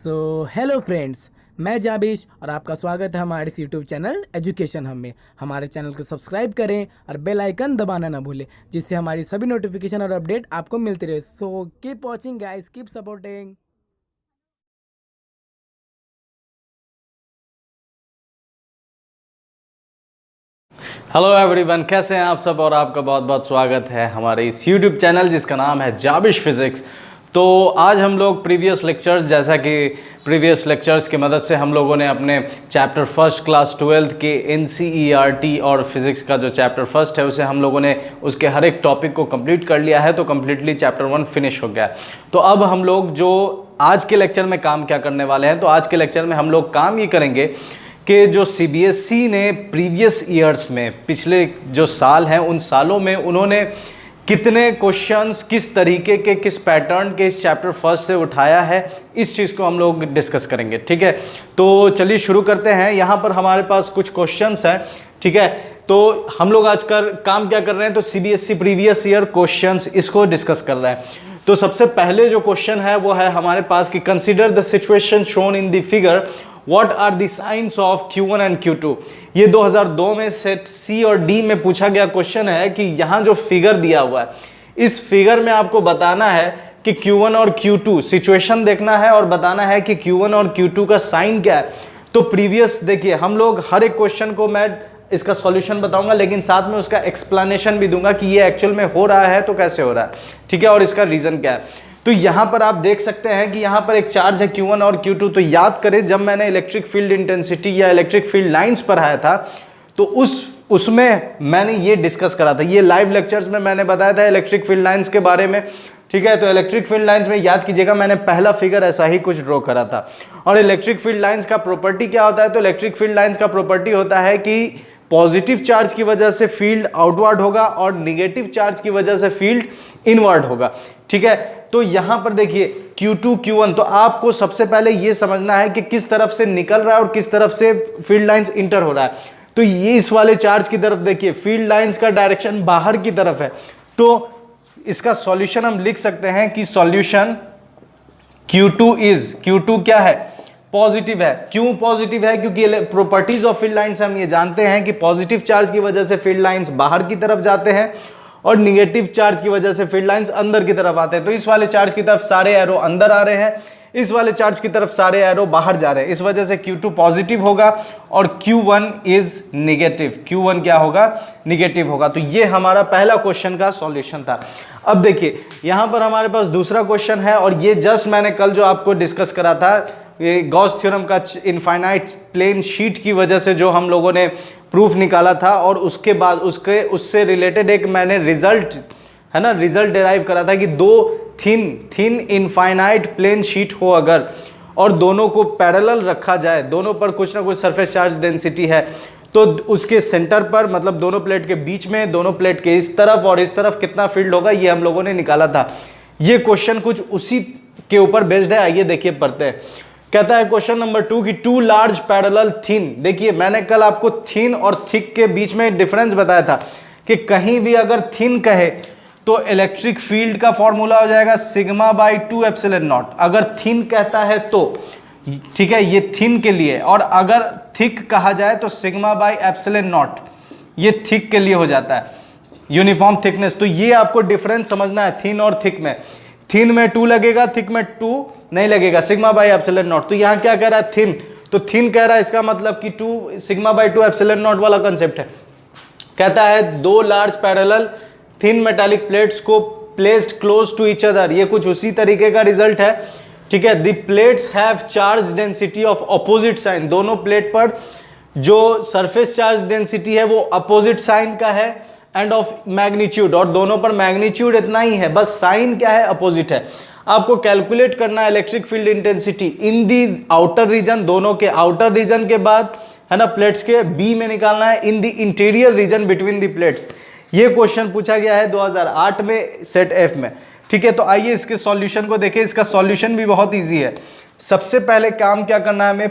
Hello friends, मैं जाबिश और आपका स्वागत है हमारे इस यूट्यूब चैनल एजुकेशन हम में। हमारे चैनल को सब्सक्राइब करें और बेल आइकन दबाना ना भूलें, जिससे हमारी सभी नोटिफिकेशन और अपडेट आपको मिलती रहे। So keep watching guys, keep supporting. Hello everyone, कैसे हैं आप सब। और आपका बहुत बहुत स्वागत है हमारे इस यूट्यूब चैनल जिसका नाम है जाबिश फिज़िक्स। तो आज हम लोग प्रीवियस लेक्चर्स, जैसा कि प्रीवियस लेक्चर्स की मदद से हम लोगों ने अपने चैप्टर फर्स्ट क्लास 12th के NCERT और फिज़िक्स का जो चैप्टर फर्स्ट है उसे हम लोगों ने उसके हर एक टॉपिक को कंप्लीट कर लिया है। तो कम्प्लीटली चैप्टर 1 फिनिश हो गया है। तो अब हम लोग जो आज के लेक्चर में काम क्या करने वाले हैं, तो आज के लेक्चर में हम लोग काम ये करेंगे कि जो CBSE ने प्रीवियस ईयर्स में, पिछले जो साल हैं उन सालों में उन्होंने कितने क्वेश्चंस, किस तरीके के, किस पैटर्न के इस चैप्टर फर्स्ट से उठाया है, इस चीज़ को हम लोग डिस्कस करेंगे। ठीक है, तो चलिए शुरू करते हैं। यहाँ पर हमारे पास कुछ क्वेश्चंस हैं। ठीक है, तो हम लोग आज काम क्या कर रहे हैं, तो CBSE प्रीवियस ईयर क्वेश्चंस इसको डिस्कस कर रहे हैं। तो सबसे पहले जो क्वेश्चन है वो है हमारे पास कि consider the situation shown in the figure, what are the signs of Q1 and Q2। ये 2002 में सेट C और D में पूछा गया क्वेश्चन है कि यहाँ जो फिगर दिया हुआ है, इस फिगर में आपको बताना है कि Q1 और Q2 सिचुएशन देखना है और बताना है कि Q1 और Q2 का साइन क्या है। तो प्रीवियस देखिए, हम लोग हर एक क्वेश्चन को मैं इसका सॉल्यूशन बताऊंगा, लेकिन साथ में उसका एक्सप्लेनेशन भी दूंगा कि ये एक्चुअल में हो रहा है तो कैसे हो रहा है। ठीक है, और इसका रीजन क्या है। तो यहां पर आप देख सकते हैं कि यहां पर एक चार्ज है Q1 और Q2। तो याद करें, जब मैंने इलेक्ट्रिक फील्ड इंटेंसिटी या इलेक्ट्रिक फील्ड लाइंस पढ़ाया था तो उसमें मैंने ये डिस्कस करा था। ये लाइव लेक्चर्स में मैंने बताया था इलेक्ट्रिक फील्ड लाइंस के बारे में। ठीक है, तो इलेक्ट्रिक फील्ड लाइंस में याद कीजिएगा, मैंने पहला फिगर ऐसा ही कुछ ड्रॉ करा था। और इलेक्ट्रिक फील्ड लाइंस का प्रॉपर्टी क्या होता है, तो इलेक्ट्रिक फील्ड लाइंस का प्रॉपर्टी होता है कि पॉजिटिव चार्ज की वजह से फील्ड आउटवर्ड होगा और निगेटिव चार्ज की वजह से फील्ड इनवर्ड होगा। ठीक है, तो यहां पर देखिए Q2 Q1, तो आपको सबसे पहले यह समझना है कि किस तरफ से निकल रहा है और किस तरफ से फील्ड लाइंस इंटर हो रहा है। तो ये इस वाले चार्ज की तरफ देखिए, फील्ड लाइंस का डायरेक्शन बाहर की तरफ है। तो इसका सॉल्यूशन हम लिख सकते हैं कि सॉल्यूशन Q2 क्या है, पॉजिटिव है। क्यों पॉजिटिव है, क्योंकि प्रॉपर्टीज ऑफ फील्ड लाइंस हम ये जानते हैं कि पॉजिटिव चार्ज की वजह से फील्ड लाइंस बाहर की तरफ जाते हैं और निगेटिव चार्ज की वजह से फील्ड लाइंस अंदर की तरफ आते हैं। तो इस वाले चार्ज की तरफ सारे एरो अंदर आ रहे हैं, इस वाले चार्ज की तरफ सारे एरो बाहर जा रहे हैं। इस वजह से Q2 पॉजिटिव होगा और Q1 इज निगेटिव। Q1 क्या होगा, निगेटिव होगा। तो ये हमारा पहला क्वेश्चन का सॉल्यूशन था। अब देखिए यहां पर हमारे पास दूसरा क्वेश्चन है, और ये जस्ट मैंने कल जो आपको डिस्कस करा था, ये गॉस थ्योरम का इनफाइनाइट प्लेन शीट की वजह से जो हम लोगों ने प्रूफ निकाला था, और उसके बाद उससे रिलेटेड एक मैंने रिजल्ट है ना, रिजल्ट डिराइव करा था कि दो थिन इनफाइनाइट प्लेन शीट हो अगर, और दोनों को पैरेलल रखा जाए, दोनों पर कुछ ना कुछ सरफेस चार्ज डेंसिटी है, तो उसके सेंटर पर, मतलब दोनों प्लेट के बीच में, दोनों प्लेट के इस तरफ और इस तरफ कितना फील्ड होगा, ये हम लोगों ने निकाला था। ये क्वेश्चन कुछ उसी के ऊपर बेस्ड है। आइए देखिए पढ़ते हैं। कहता है क्वेश्चन नंबर 2 कि टू लार्ज पैरेलल थिन। देखिए मैंने कल आपको थिन और थिक के बीच में डिफरेंस बताया था कि कहीं भी अगर थिन कहे तो इलेक्ट्रिक फील्ड का फॉर्मूला हो जाएगा सिग्मा बाई 2 एप्सिलॉन नॉट, अगर थिन कहता है तो। ठीक है, ये थिन के लिए। और अगर थिक कहा जाए तो सिग्मा बाई एप्सिलॉन नॉट, ये थिक के लिए हो जाता है, यूनिफॉर्म थिकनेस। तो ये आपको डिफरेंस समझना है थिन और थिक में। थिन में 2 लगेगा, थिक में 2 नहीं लगेगा, सिग्मा बाई एप्सिलॉन नॉट। तो यहां क्या कह रहा है, थिन, तो थिन कह रहा है, इसका मतलब कि 2 सिग्मा बाई 2 एप्सिलॉन नॉट वाला कंसेप्ट है। कहता है दो large parallel thin metallic plates को placed close to each other, ये कुछ उसी तरीके का रिजल्ट है। ठीक है, the plates have charge density of opposite sign, दोनों प्लेट पर जो सरफेस चार्ज डेंसिटी है वो अपोजिट साइन का है, एंड ऑफ मैग्नीट्यूड, और दोनों पर मैग्नीट्यूड इतना ही है, बस साइन क्या है, अपोजिट है। आपको कैलकुलेट करना है electric field intensity in the outer region, दोनों के आउटर रीजन के बाद है ना प्लेट्स के बी में निकालना है, in the interior region between the plates. ये क्वेश्चन पूछा गया है 2008 में सेट एफ में। ठीक है, तो आइए इसके सॉल्यूशन को देखें। इसका सॉल्यूशन भी बहुत इजी है। सबसे पहले काम क्या करना है, हमें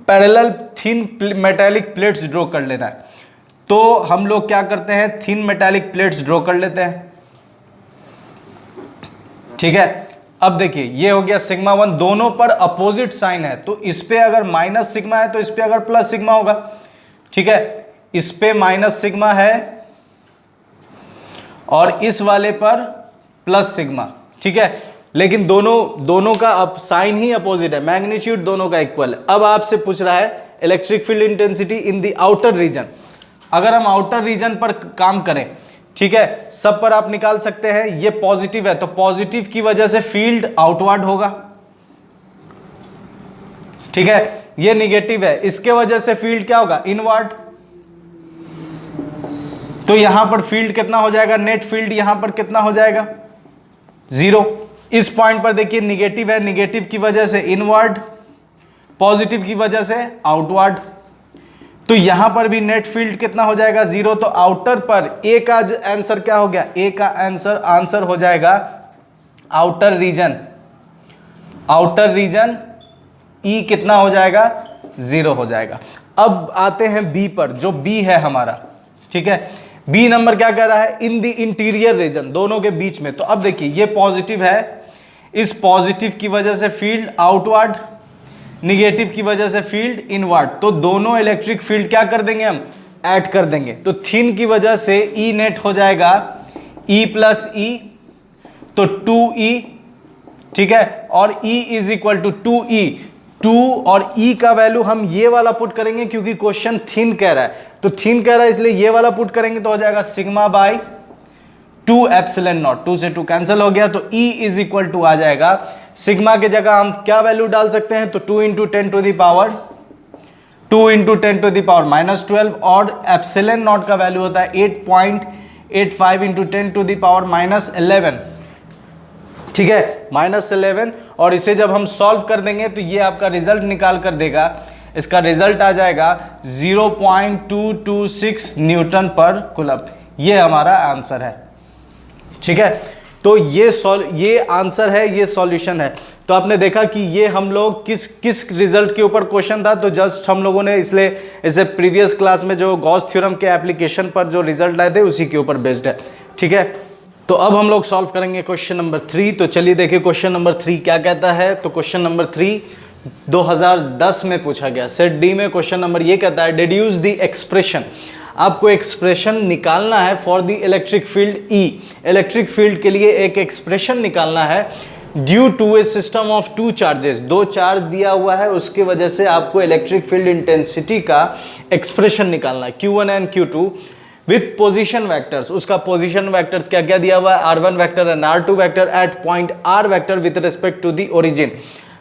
parallel thin metallic plates draw कर लेना है। तो हम लोग क्या करते हैं, थिन मेटालिक प्लेट्स ड्रॉ कर लेते हैं। ठीक है, अब देखिए ये हो गया सिग्मा 1, दोनों पर अपोजिट साइन है, तो इस पे अगर माइनस सिग्मा है तो इस पे अगर प्लस सिग्मा होगा, ठीक है, इस पे माइनस सिग्मा है और इस वाले पर प्लस सिग्मा, ठीक है, लेकिन दोनों का अब साइन ही अपोजिट है, मैग्नीट्यूड दोनों का इक्वल है। अब आपसे पूछ रहा है electric field intensity in the outer region. अगर हम आउटर रीजन पर काम करें, ठीक है, सब पर आप निकाल सकते हैं, ये पॉजिटिव है तो पॉजिटिव की वजह से फील्ड आउटवर्ड होगा, ठीक है, ये निगेटिव है, इसके वजह से फील्ड क्या होगा, इनवर्ड। तो यहां पर फील्ड कितना हो जाएगा, नेट फील्ड यहां पर कितना हो जाएगा, 0। इस पॉइंट पर देखिए निगेटिव है, निगेटिव की वजह से इनवर्ड, पॉजिटिव की वजह से आउटवर्ड, तो यहां पर भी नेट फील्ड कितना हो जाएगा, 0। तो आउटर पर ए का आंसर क्या हो गया, ए का आंसर हो जाएगा आउटर रीजन, आउटर रीजन ई कितना हो जाएगा, 0 हो जाएगा। अब आते हैं बी पर, जो बी है हमारा, ठीक है, बी नंबर क्या कह रहा है, इन द इंटीरियर रीजन, दोनों के बीच में। तो अब देखिए ये पॉजिटिव है, इस पॉजिटिव की वजह से फील्ड आउटवर्ड, निगेटिव की वजह से फील्ड इनवर्ड, तो दोनों इलेक्ट्रिक फील्ड क्या कर देंगे हम, ऐड कर देंगे। तो थिन की वजह से ई नेट हो जाएगा ई प्लस ई, तो 2E, ठीक है, और E is equal to 2E, 2 और E का वैल्यू हम ये वाला पुट करेंगे क्योंकि क्वेश्चन थिन कह रहा है, तो थिन कह रहा है इसलिए ये वाला पुट करेंगे, तो हो जाएगा सिग्मा बाई 2 एप्सिलॉन नॉट, 2 से 2 कैंसिल हो गया, तो E इज इक्वल टू आ जाएगा, सिग्मा के जगह हम क्या वैल्यू डाल सकते हैं, तो 2 into 10 to the power 2 into 10 to the power -12, और एप्सिलॉन नॉट का वैल्यू होता है 8.85 इंटू 10 टू द पावर -11, ठीक है, -11, और इसे जब हम सॉल्व कर देंगे तो ये आपका रिजल्ट निकाल कर देगा, इसका रिजल्ट आ जाएगा 0.226 न्यूटन पर कूलम, ये हमारा आंसर है, ठीक है। तो ये आंसर है, ये सॉल्यूशन है। तो आपने देखा कि ये हम लोग किस रिजल्ट के ऊपर क्वेश्चन था, तो जस्ट हम लोगों ने इसलिए इसे प्रीवियस क्लास में जो गॉस थ्योरम के एप्लीकेशन पर जो रिजल्ट आए थे उसी के ऊपर बेस्ड है, ठीक है। तो अब हम लोग सॉल्व करेंगे क्वेश्चन नंबर 3। तो चलिए देखिए क्वेश्चन नंबर 3 क्या कहता है। तो क्वेश्चन नंबर 3 2010 में पूछा गया, सेट डी में क्वेश्चन नंबर ये कहता है डिड्यूस द एक्सप्रेशन, आपको एक्सप्रेशन निकालना है for the electric field E, electric field के लिए एक एक्सप्रेशन निकालना है due to a system of 2 charges, 2 charge दिया हुआ है, उसके वजह से आपको इलेक्ट्रिक फील्ड इंटेंसिटी का एक्सप्रेशन निकालना है Q1 and Q2 with position vectors. उसका पोजीशन वेक्टर्स क्या क्या दिया हुआ है, R1 vector and R2 vector at point R vector with respect to the origin.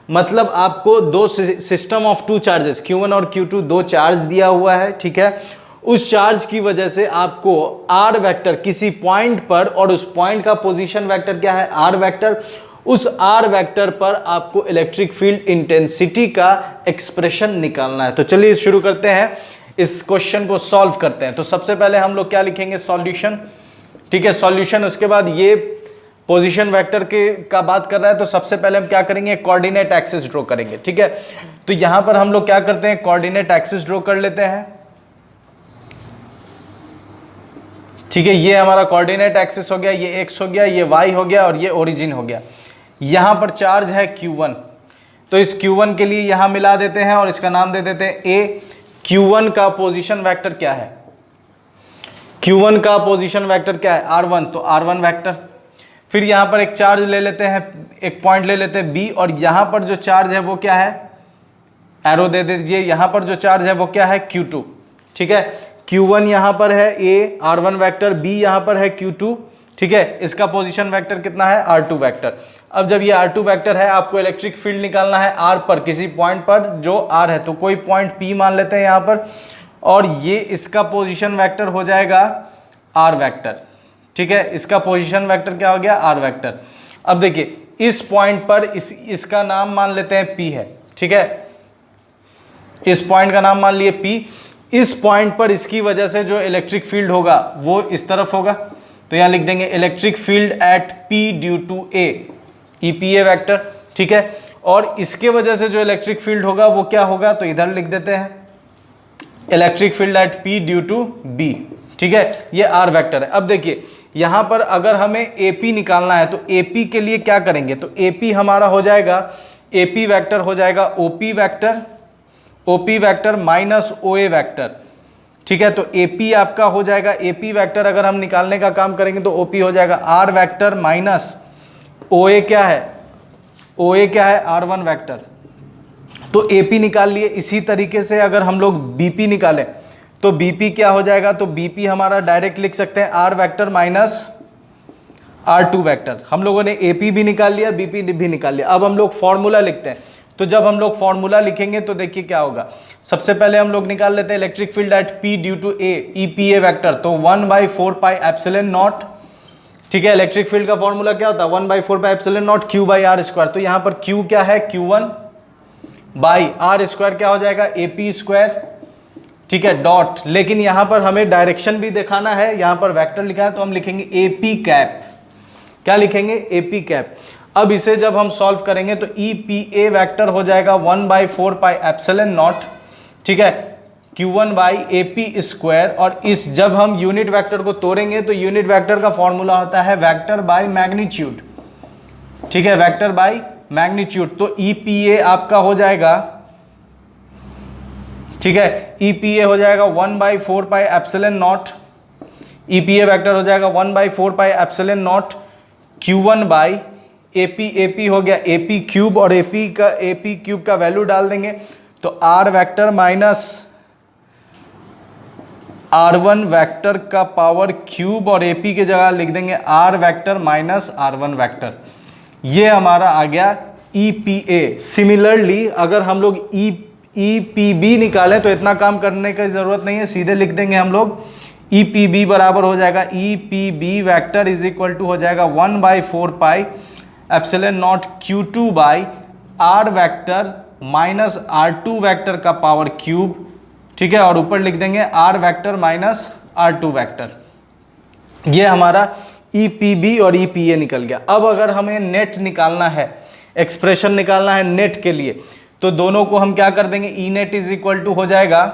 मतलब आपको दो सिस्टम ऑफ 2 चार्जेस Q1 और Q2 2 चार्ज दिया हुआ है, ठीक है। उस चार्ज की वजह से आपको R वेक्टर किसी पॉइंट पर, और उस पॉइंट का पोजीशन वेक्टर क्या है, R वेक्टर, उस R वेक्टर पर आपको इलेक्ट्रिक फील्ड इंटेंसिटी का एक्सप्रेशन निकालना है। तो चलिए शुरू करते हैं, इस क्वेश्चन को सॉल्व करते हैं। तो सबसे पहले हम लोग क्या लिखेंगे, सॉल्यूशन, ठीक है, सॉल्यूशन। उसके बाद ये पोजीशन वेक्टर के का बात कर रहा है, तो सबसे पहले हम क्या करेंगे, कोऑर्डिनेट एक्सिस ड्रॉ करेंगे, ठीक है। तो यहां पर हम लोग क्या करते हैं, कोऑर्डिनेट एक्सिस ड्रॉ कर लेते हैं, ठीक है। ये हमारा कोऑर्डिनेट एक्सिस हो गया, ये x हो गया, ये y हो गया, और ये ओरिजिन हो गया। यहां पर चार्ज है Q1, तो इस Q1 के लिए यहां मिला देते हैं और इसका नाम दे देते हैं A। Q1 का पोजीशन वेक्टर क्या है, Q1 का पोजीशन वेक्टर क्या है, R1, तो R1 वेक्टर। फिर यहां पर एक चार्ज ले लेते हैं, एक पॉइंट ले लेते हैं B, और यहां पर जो चार्ज है वो क्या है, एरो दे दीजिए, यहां पर जो चार्ज है वो क्या है, Q2, ठीक है। Q1 यहां पर है A, R1 वेक्टर, B यहां पर है Q2, ठीक है। इसका पोजीशन वेक्टर कितना है, R2 वेक्टर। अब जब ये R2 वेक्टर है, आपको इलेक्ट्रिक फील्ड निकालना है R पर, किसी पॉइंट पर जो R है, तो कोई पॉइंट P मान लेते हैं यहां पर, और ये इसका पोजीशन वेक्टर हो जाएगा R वेक्टर, ठीक है। इसका पोजीशन वेक्टर क्या हो गया, R वेक्टर। अब देखिए इस पॉइंट पर इसका नाम मान लेते हैं P है, ठीक है। इस पॉइंट का नाम मान लिए P। इस पॉइंट पर इसकी वजह से जो इलेक्ट्रिक फील्ड होगा वो इस तरफ होगा, तो यहां लिख देंगे electric field at P due to A, EPA vector, ठीक है। और इसके वजह से जो इलेक्ट्रिक फील्ड होगा वो क्या होगा, तो इधर लिख देते हैं electric field at P due to B, ठीक है। ये R वेक्टर है। अब देखिए यहाँ पर अगर हमें AP निकालना है तो AP के लिए क्या करेंगे, तो AP हमारा हो जाएगा, AP वेक्टर हो जाएगा OP vector minus OA vector. ठीक है, तो AP आपका हो जाएगा, AP वेक्टर अगर हम निकालने का काम करेंगे तो OP हो जाएगा R वेक्टर माइनस OA क्या है, OA क्या है, R1 वेक्टर। तो AP निकाल लिए। इसी तरीके से अगर हम लोग BP निकालें तो BP क्या हो जाएगा, तो BP हमारा डायरेक्ट लिख सकते हैं R vector minus R2 vector. हम लोगों ने AP भी निकाल लिया, BP भी निकाल लिया। अब हम लोग फॉर्मूला लिखते हैं। तो जब हम लोग फॉर्मूला लिखेंगे तो देखिए क्या होगा। सबसे पहले हम लोग निकाल लेते हैं electric field at P due to A, EPA vector, तो 1/4 पाई एप्सिलॉन नॉट। ठीक है, इलेक्ट्रिक फील्ड का फॉर्मूला क्या होता है, 1/4 pi epsilon not Q by R square. तो यहाँ पर Q क्या है, Q1 बाई R स्क्वायर क्या हो जाएगा, AP स्क्वायर। ठीक है, डॉट, लेकिन यहां पर हमें डायरेक्शन भी दिखाना है, यहां पर वेक्टर लिखा है तो हम लिखेंगे AP कैप। क्या लिखेंगे, AP कैप। अब इसे जब हम सॉल्व करेंगे तो EPA वेक्टर हो जाएगा 1/4 पाई एप्सिलॉन नॉट, ठीक है, Q1 बाई AP स्क्वायर। और इस जब हम यूनिट वेक्टर को तोड़ेंगे तो यूनिट वेक्टर का फॉर्मूला होता है वेक्टर बाय मैग्नीट्यूड। ठीक है, वेक्टर बाय मैग्नीट्यूड। तो EPA आपका हो जाएगा, ठीक है, EPA हो जाएगा 1/4 pi epsilon not, EPA vector हो जाएगा 1/4 pi epsilon not Q1 by AP हो गया AP क्यूब, और AP क्यूब का वैल्यू डाल देंगे तो R vector minus R1 vector का पावर क्यूब, और AP की जगह लिख देंगे R vector minus R1 vector. ये हमारा आ गया EPA। सिमिलरली अगर हम लोग EPB निकालें तो इतना काम करने की जरूरत नहीं है, सीधे लिख देंगे हम लोग EPB बराबर हो जाएगा EPB vector is equal to हो जाएगा 1/4 pi epsilon naught Q2 by R vector minus R2 vector का पावर क्यूब। ठीक है, और ऊपर लिख देंगे R vector minus R2 vector. ये हमारा EPB और EPA निकल गया। अब अगर हमें नेट निकालना है, एक्सप्रेशन निकालना है नेट के लिए, तो दोनों को हम क्या कर देंगे, ई नेट इज इक्वल टू हो जाएगा,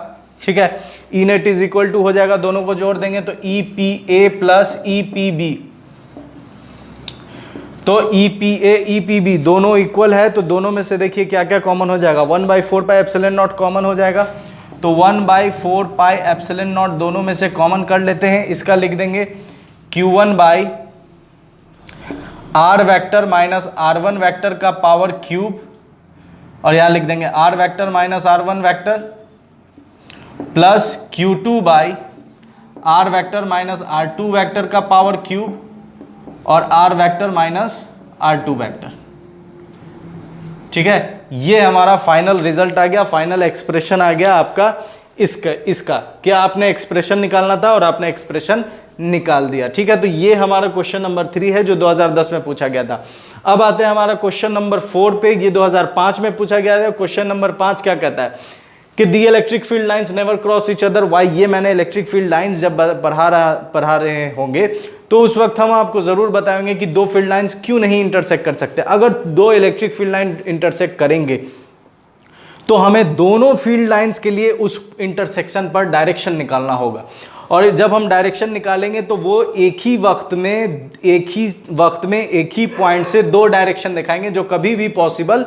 ठीक है, ई नेट इज इक्वल टू हो जाएगा, दोनों को जोड़ देंगे तो EPA प्लस EPB। तो EPA EPB दोनों इक्वल है, तो दोनों में से देखिए क्या क्या कॉमन हो जाएगा, 1/4 पाई एप्सिलॉन नॉट कॉमन हो जाएगा। तो 1/4 पाई एप्सिलॉन नॉट दोनों में से कॉमन कर लेते हैं। इसका लिख देंगे Q1 by R vector minus R1 vector का पावर क्यूब, और यहां लिख देंगे R vector minus R1 vector plus Q2 by R vector minus R2 vector का पावर क्यूब, और R vector minus R2 vector. ठीक है, ये हमारा फाइनल रिजल्ट आ गया, फाइनल एक्सप्रेशन आ गया आपका इसका क्या आपने एक्सप्रेशन निकालना था और आपने एक्सप्रेशन निकाल दिया। ठीक है, तो ये हमारा क्वेश्चन नंबर 3 है जो 2010 में पूछा गया था। अब आते हैं हमारा क्वेश्चन नंबर 4 पे। ये 2005 में पूछा गया था। क्वेश्चन नंबर 5 क्या कहता है कि the electric field lines never cross each other why. ये मैंने इलेक्ट्रिक फील्ड लाइंस जब पढ़ा रहे होंगे तो उस वक्त हम आपको जरूर बताएंगे कि दो फील्ड लाइंस क्यों नहीं इंटरसेक्ट कर सकते। अगर दो इलेक्ट्रिक फील्ड लाइन इंटरसेक्ट करेंगे तो हमें दोनों फील्ड लाइंस के लिए उस इंटरसेक्शन पर डायरेक्शन निकालना होगा, और जब हम डायरेक्शन निकालेंगे तो वो एक ही वक्त में एक ही पॉइंट से दो डायरेक्शन दिखाएंगे जो कभी भी पॉसिबल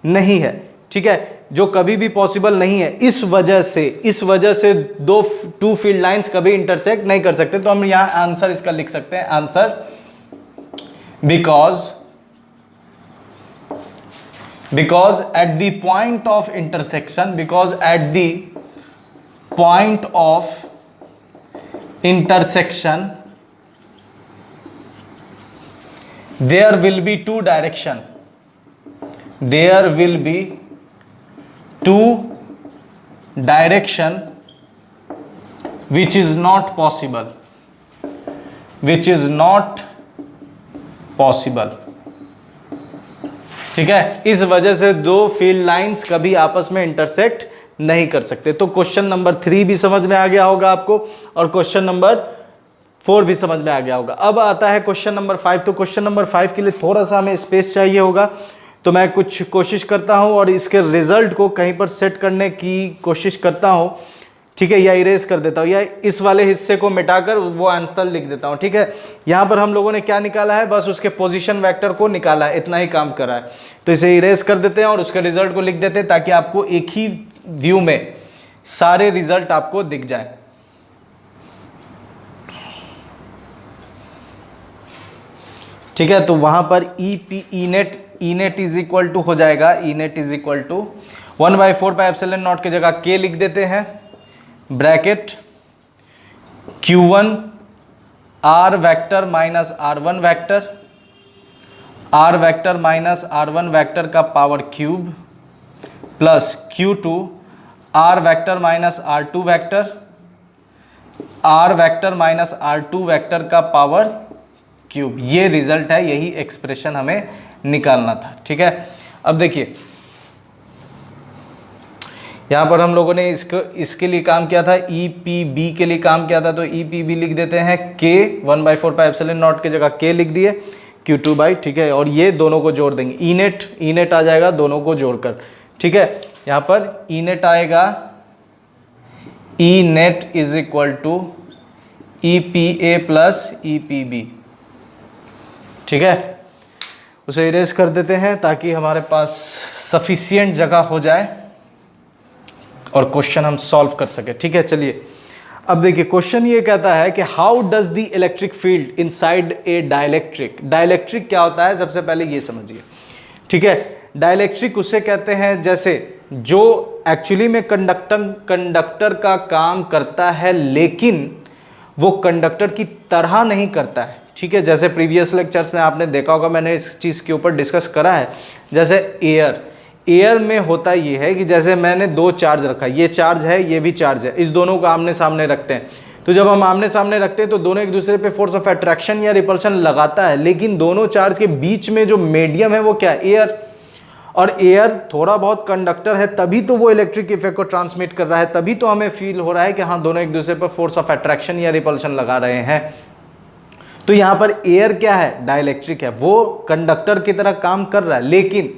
नहीं है। ठीक है, जो कभी भी पॉसिबल नहीं है। इस वजह से टू फील्ड लाइंस कभी इंटरसेक्ट नहीं कर सकते। तो हम यहां आंसर इसका लिख सकते हैं, answer because at the point of intersection there will be two direction which is not possible। ठीक है, इस वजह से दो फील्ड लाइंस कभी आपस में इंटरसेक्ट नहीं कर सकते। तो क्वेश्चन नंबर 3 भी समझ में आ गया होगा आपको, और क्वेश्चन नंबर 4 भी समझ में आ गया होगा। अब आता है क्वेश्चन नंबर 5। तो क्वेश्चन नंबर 5 के लिए थोड़ा सा हमें स्पेस चाहिए होगा, तो मैं कोशिश करता हूं और इसके रिजल्ट को कहीं पर सेट करने की कोशिश करता हूं ठीक है, या इरेज कर देता हूँ, या इस वाले हिस्से को मिटाकर वो आंसर लिख देता हूँ। ठीक है, यहाँ पर हम लोगों ने क्या निकाला है, बस उसके पोजीशन वेक्टर को निकाला है, इतना ही काम करा है। तो इसे इरेज कर देते हैं और उसके रिजल्ट को लिख देते हैं ताकि आपको एक ही व्यू में सारे रिजल्ट आपको दिख जाए। ठीक है, तो वहां पर E net is equal to हो जाएगा, E net is equal to 1/4 pi epsilon naught की जगह के लिख देते हैं, bracket Q1 R vector minus R1 vector, R vector minus R1 vector का power cube plus Q2 R vector minus R2 vector, R vector minus R2 vector का power cube. ये result है, यही एक्सप्रेशन हमें निकालना था। ठीक है, अब देखिए यहां पर हम लोगों ने इसके लिए काम किया था, EPB के लिए काम किया था, तो EPB लिख देते हैं K 1/4 पाई एप्सिलॉन नॉट की जगह K लिख दिए, Q2 बाई, ठीक है, और ये दोनों को जोड़ देंगे, ई नेट आ जाएगा दोनों को जोड़कर। ठीक है, यहां पर ई नेट आएगा, E net is equal to EPA plus EPB। ठीक है, उसे इरेज कर देते हैं ताकि हमारे पास सफिशिएंट जगह हो जाए और क्वेश्चन हम सॉल्व कर सके। ठीक है, चलिए अब देखिए क्वेश्चन ये कहता है कि how does the electric field inside a dielectric. Dielectric क्या होता है, सबसे पहले ये समझिए। ठीक है, डाइलेक्ट्रिक उसे कहते हैं जैसे जो एक्चुअली में कंडक्टर का काम करता है लेकिन वो कंडक्टर की तरह नहीं करता है। ठीक है, जैसे प्रीवियस लेक्चर्स में आपने देखा होगा, मैंने इस चीज़ के ऊपर डिस्कस करा है। जैसे एयर में होता ये है कि जैसे मैंने दो चार्ज रखा, ये चार्ज है ये भी चार्ज है, इस दोनों को आमने सामने रखते हैं, तो जब हम आमने सामने रखते हैं तो दोनों एक दूसरे पे फोर्स ऑफ अट्रैक्शन या रिपल्शन लगाता है, लेकिन दोनों चार्ज के बीच में जो मीडियम है वो क्या है, एयर। और एयर थोड़ा बहुत कंडक्टर है, तभी तो वो इलेक्ट्रिक इफेक्ट को ट्रांसमिट कर रहा है, तभी तो हमें फील हो रहा है कि हाँ दोनों एक दूसरे पर फोर्स ऑफ अट्रैक्शन या रिपल्शन लगा रहे हैं। तो यहाँ पर एयर क्या है, डाइलेक्ट्रिक है, वो कंडक्टर की तरह काम कर रहा है, लेकिन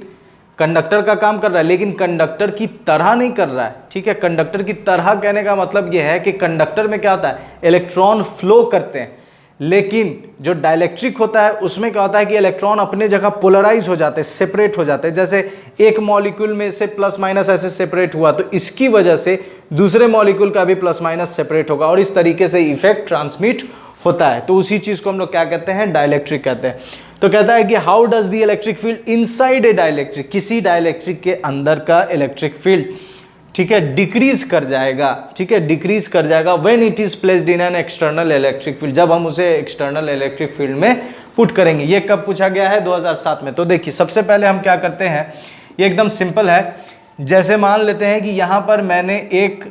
कंडक्टर का काम कर रहा है लेकिन कंडक्टर की तरह नहीं कर रहा है। ठीक है, कंडक्टर की तरह कहने का मतलब यह है कि कंडक्टर में क्या होता है, इलेक्ट्रॉन फ्लो करते हैं, लेकिन जो डाइलेक्ट्रिक होता है उसमें क्या होता है कि इलेक्ट्रॉन अपने जगह पोलराइज हो जाते हैं, सेपरेट हो जाते हैं। जैसे एक मॉलिक्यूल में से प्लस माइनस ऐसे सेपरेट हुआ तो इसकी वजह से दूसरे मॉलिक्यूल का भी प्लस माइनस सेपरेट होगा और इस तरीके से इफेक्ट ट्रांसमिट होता है। तो उसी चीज को हम लोग क्या कहते हैं, डाइलेक्ट्रिक कहते हैं। तो कहता है कि how does the electric field inside a dielectric, किसी डाइलेक्ट्रिक के अंदर का इलेक्ट्रिक फील्ड, ठीक है, डिक्रीज कर जाएगा। ठीक है, डिक्रीज कर जाएगा when it is placed in an external electric field, जब हम उसे एक्सटर्नल इलेक्ट्रिक फील्ड में पुट करेंगे। ये कब पूछा गया है, 2007 में। तो देखिए सबसे पहले हम क्या करते हैं, ये एकदम सिंपल है। जैसे मान लेते हैं कि यहां पर मैंने एक,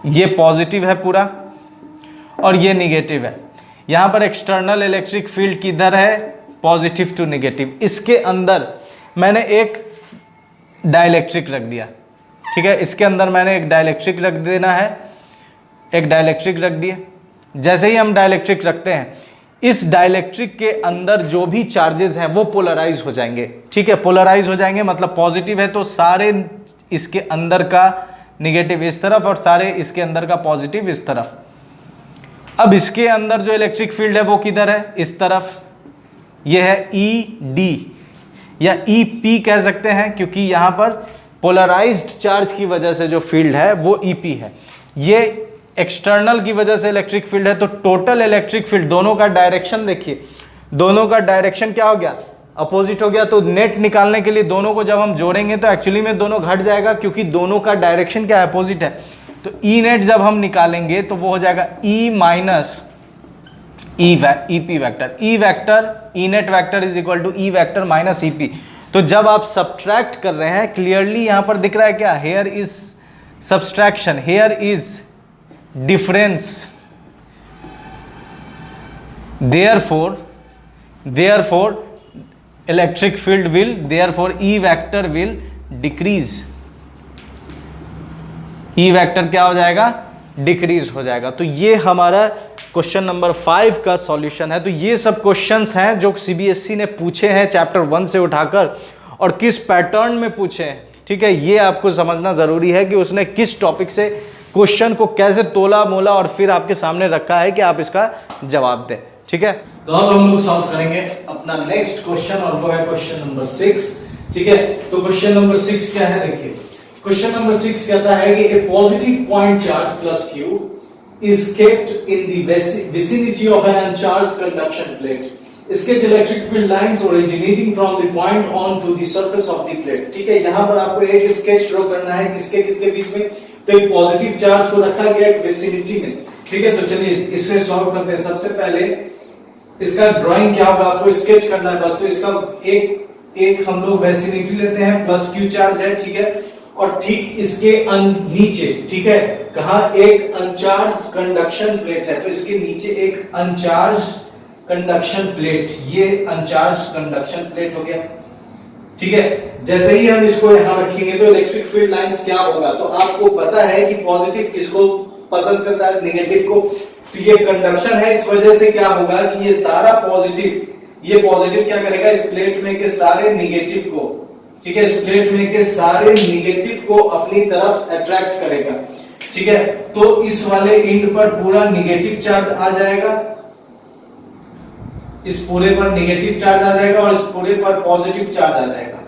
ये पॉजिटिव है पूरा और ये निगेटिव है, यहां पर एक्सटर्नल इलेक्ट्रिक फील्ड किधर है, पॉजिटिव टू निगेटिव। इसके अंदर मैंने एक डाइलेक्ट्रिक रख दिया। ठीक है, इसके अंदर मैंने एक डाइलेक्ट्रिक रख देना है, एक डाइलेक्ट्रिक रख दिए। जैसे ही हम डाइलेक्ट्रिक रखते हैं, इस डाइलेक्ट्रिक के अंदर जो भी चार्जेस हैं वो पोलराइज हो जाएंगे। ठीक है, पोलराइज हो जाएंगे मतलब पॉजिटिव है तो सारे इसके अंदर का निगेटिव इस तरफ और सारे इसके अंदर का पॉजिटिव इस तरफ। अब इसके अंदर जो इलेक्ट्रिक फील्ड है वो किधर है, इस तरफ। यह है ED या EP कह सकते हैं, क्योंकि यहां पर पोलराइज्ड चार्ज की वजह से जो फील्ड है वो EP है। ये एक्सटर्नल की वजह से इलेक्ट्रिक फील्ड है, तो टोटल इलेक्ट्रिक फील्ड, दोनों का डायरेक्शन देखिए, दोनों का डायरेक्शन क्या हो गया, अपोजिट हो गया। तो नेट निकालने के लिए दोनों को जब हम जोड़ेंगे तो एक्चुअली में दोनों घट जाएगा, क्योंकि दोनों का डायरेक्शन क्या है, अपोजिट है। तो ई नेट जब हम निकालेंगे तो वो हो जाएगा E minus EP vector, E vector, E net vector is equal to E vector minus EP। तो जब आप सब्ट्रैक्ट कर रहे हैं, क्लियरली यहां पर दिख रहा है क्या, here is subtraction, here is difference, therefore electric field will, therefore E vector will decrease. E vector क्या हो जाएगा, डिक्रीज हो जाएगा। तो ये हमारा क्वेश्चन नंबर 5 का सॉल्यूशन है। तो ये सब क्वेश्चंस हैं जो CBSE ने पूछे हैं चैप्टर 1 से उठाकर, और किस पैटर्न में पूछे हैं। ठीक है, ये आपको समझना जरूरी है कि उसने किस टॉपिक से क्वेश्चन को कैसे तोला मोला और फिर आपके सामने रखा है कि आप इसका जवाब दें। ठीक है, तो अब हम लोग सॉल्व करेंगे अपना नेक्स्ट क्वेश्चन और वो है क्वेश्चन नंबर 6। ठीक है, तो क्वेश्चन नंबर 6 क्या है, देखिए क्वेश्चन नंबर 6 कहता है कि a positive point charge plus Q is kept in the vicinity of an uncharged conduction plate. Sketch electric field lines originating from the point on to the surface of the plate. ठीक है, यहाँ पर आपको एक sketch draw करना है, किसके किसके बीच में, तो एक पॉजिटिव चार्ज को रखा गया एक विसिनिटी में। ठीक है, तो चलिए इससे सॉल्व करते हैं। सबसे पहले इसका ड्राइंग क्या होगा, आपको स्केच करना है बस। तो इसका एक हम लोग विसिनिटी लेते हैं, प्लस क्यू चार्ज है। ठीक है, और ठीक इसके नीचे, ठीक है, कहा एक अनचार्ज कंडक्शन प्लेट है, तो इसके नीचे एक अनचार्ज कंडक्शन प्लेट, ये अनचार्ज कंडक्शन प्लेट हो गया। ठीक है, जैसे ही हम इसको यहां रखेंगे तो इलेक्ट्रिक फील्ड लाइंस क्या होगा, तो आपको पता है कि पॉजिटिव किसको पसंद करता है, नेगेटिव को। तो ये कंडक्शन है, इस वजह से क्या होगा कि ये सारा पॉजिटिव, ये पॉजिटिव क्या करेगा, इस प्लेट में के सारे नेगेटिव को, ठीक है, इस प्लेट में के सारे नेगेटिव को अपनी तरफ अट्रैक्ट करेगा। ठीक है, तो इस वाले एंड पर पूरा नेगेटिव चार्ज आ जाएगा, इस पूरे पर नेगेटिव चार्ज आ जाएगा और इस पूरे पर पॉजिटिव चार्ज आ जाएगा।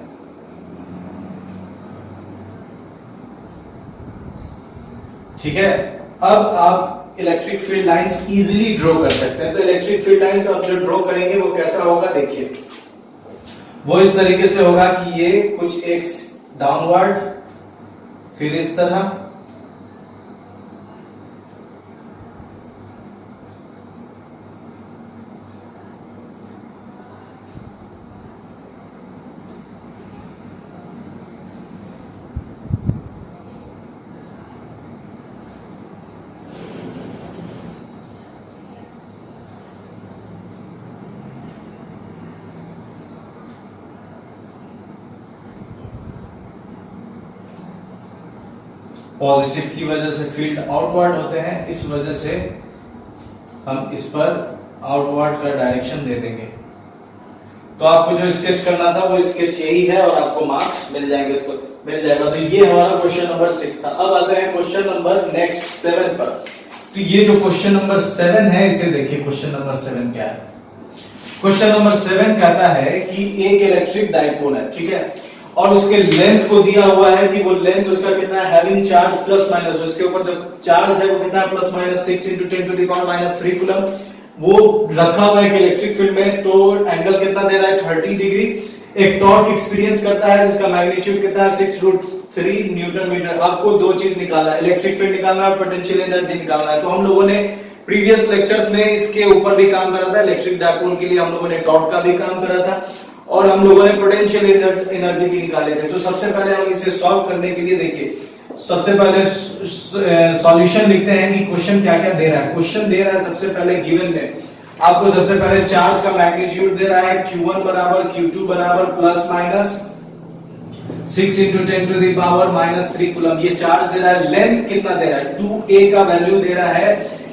ठीक है, अब आप electric field lines easily draw कर सकते हैं। तो इलेक्ट्रिक फील्ड लाइंस अब जो ड्रॉ करेंगे वो कैसा होगा, देखिए वो इस तरीके से होगा कि ये कुछ एक्स डाउनवर्ड, फिर इस तरह, पॉजिटिव की वजह से फील्ड आउटवर्ड होते हैं, इस वजह से हम इस पर आउटवर्ड का डायरेक्शन दे देंगे। तो आपको जो स्केच करना था वो स्केच यही है और आपको मार्क्स मिल जाएंगे, तो मिल जाएगा। तो ये हमारा क्वेश्चन नंबर 6 था। अब आते हैं क्वेश्चन नंबर नेक्स्ट 7 पर। तो ये जो क्वेश्चन नंबर 7 है, इसे देखिए क्वेश्चन नंबर 7 क्या है। क्वेश्चन नंबर 7 कहता है कि एक इलेक्ट्रिक डाइपोल है, ठीक है, और उसके लेंथ को दिया हुआ है कि वो लेंथ उसका कितना है, हैविंग चार्ज प्लस माइनस, उसके ऊपर जो चार्ज है वो कितना है, प्लस माइनस 6 × 10⁻³ कूलम। वो रखा हुआ है इलेक्ट्रिक फील्ड में, तो एंगल कितना दे रहा है, 30 डिग्री। एक टॉर्क एक्सपीरियंस करता है जिसका मैग्नीट्यूड कितना है, 6√3 न्यूटन मीटर। आपको दो चीज निकालना है, इलेक्ट्रिक फील्ड निकालना है और पोटेंशियल एनर्जी निकालना है। तो हम लोगों ने प्रीवियस लेक्चर्स में इसके ऊपर भी काम करा था, इलेक्ट्रिक डाइपोल के लिए हम लोगों ने टॉर्क का भी काम करा था और हम लोगों ने पोटेंशियल एनर्जी भी निकाले थे। तो सबसे पहले हम इसे सॉल्व करने के लिए देखिए, सबसे पहले सॉल्यूशन लिखते हैं कि क्वेश्चन क्या क्या दे रहा है। क्वेश्चन दे रहा है सबसे पहले गिवन में आपको सबसे पहले चार्ज का मैग्नीट्यूड दे रहा है, Q1 बराबर Q2 बराबर प्लस माइनस 6 × 10⁻³ कूलम, ये चार्ज दे रहा है। लेंथ कितना दे रहा है, 2a का वैल्यू दे रहा है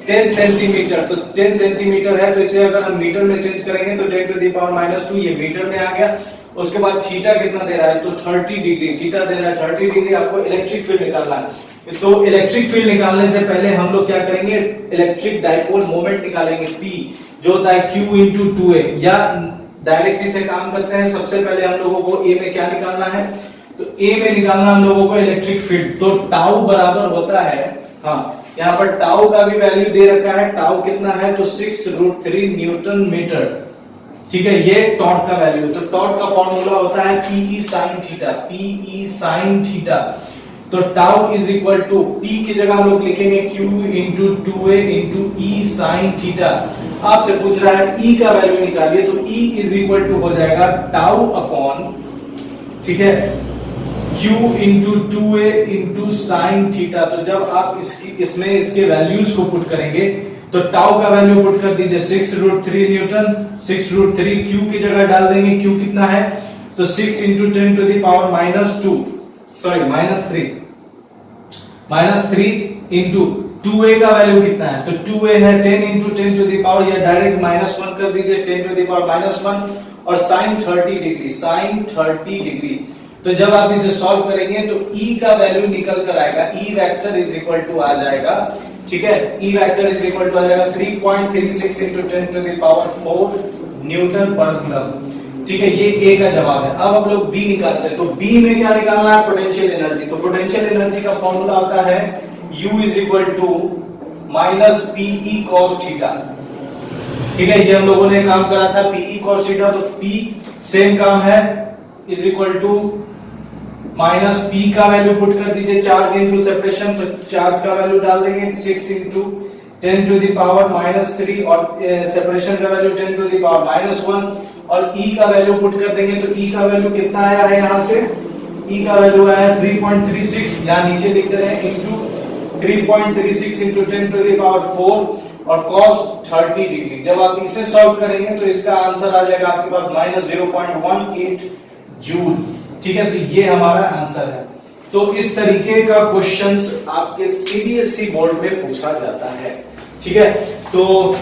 10 सेंटीमीटर। तो 10 सेंटीमीटर है, तो इसे अगर हम मीटर में चेंज करेंगे तो 10⁻², ये मीटर में आ गया। उसके बाद थीटा कितना दे रहा है, तो 30 डिग्री, थीटा दे रहा है 30 डिग्री। आपको इलेक्ट्रिक फील्ड निकालना है। तो इलेक्ट्रिक फील्ड निकालने से पहले हम लोग क्या करेंगे, इलेक्ट्रिक डाइपोल मोमेंट निकालेंगे, P जो होता है Q × 2a, या डायरेक्टली से काम करते हैं। सबसे पहले हम लोगों को A में क्या निकालना है, तो A में निकालना हम लोगों को इलेक्ट्रिक फील्ड। तो टाउ बराबर होता है, हाँ यहाँ पर टाउ का भी वैल्यू दे रखा है, टाउ कितना है, तो 6√3 न्यूटन मीटर। ठीक है, ये टॉर्क का वैल्यू। तो टॉर्क का फॉर्मूला होता है PE sin theta, PE sin theta. तो tau is equal to, P की जगह हम लोग लिखेंगे Q × 2a × E sin theta. आपसे पूछ रहा है E का वैल्यू निकालिए, तो E इज इक्वल टू हो जाएगा टाउ अपॉन, ठीक है, Q × 2a × sin थीटा। तो जब आप इसमें इसके वैल्यूज को पुट करेंगे तो टाउ का वैल्यू पुट कर दीजिए 6√3 न्यूटन, 6√3 Q की जगह डाल देंगे, Q कितना है, तो 6 × 10⁻², सॉरी -3 × 2a का वैल्यू कितना है, तो 2a है 10 × 10⁻, या डायरेक्ट -1 कर दीजिए 10⁻⁻1, और sin 30 डिग्री, sin 30 डिग्री। तो जब आप इसे सॉल्व करेंगे तो E का वैल्यू निकल कर आएगा, E vector is equal to आ जाएगा, ठीक है, E vector is equal to आ जाएगा 3.36 into 10 to the power 4 newton पर कूलम। ठीक है, ये ए का जवाब है। अब हम लोग बी निकालते हैं, तो बी में क्या निकालना है, पोटेंशियल एनर्जी। तो पोटेंशियल एनर्जी का फॉर्मूला होता है U is equal to minus PE cos theta. ठीक है, ये हम लोगों ने काम करा था पीई कॉस थीटा, तो पी सेम काम है, is equal to minus P का वैल्यू पुट कर दीजिए, चार्ज इनटू सेपरेशन, तो चार्ज का वैल्यू डाल देंगे 6 into 10 to the power -3 और सेपरेशन का वैल्यू 10 to the power -1 और E का वैल्यू पुट कर देंगे, तो E का वैल्यू कितना आया है यहाँ से, E का वैल्यू आया 3.36, यहाँ नीचे लिख दे रहे हैं into 3.36 into 10 to the power 4 और cos 30 डिग्री। जब आप इसे सॉल्व करेंगे तो इसका आंसर आ जाएगा आपके पास -0.18 जूल। ठीक है, तो ये हमारा आंसर है। तो इस तरीके का क्वेश्चंस आपके सीबीएसई बोर्ड में पूछा जाता है। ठीक है, तो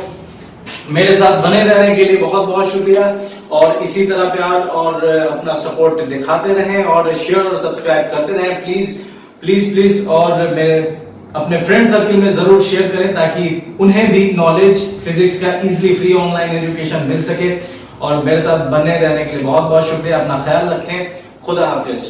मेरे साथ बने रहने के लिए बहुत बहुत शुक्रिया और इसी तरह प्यार और अपना सपोर्ट दिखाते रहें और शेयर और सब्सक्राइब करते रहें प्लीज प्लीज प्लीज। और मेरे अपने फ्रेंड सर्कल में जरूर शेयर करें ताकि उन्हें भी नॉलेज फिजिक्स का इजीली फ्री ऑनलाइन एजुकेशन मिल सके। और मेरे साथ बने रहने के लिए बहुत बहुत शुक्रिया। अपना ख्याल रखें। खुदा हाफिज।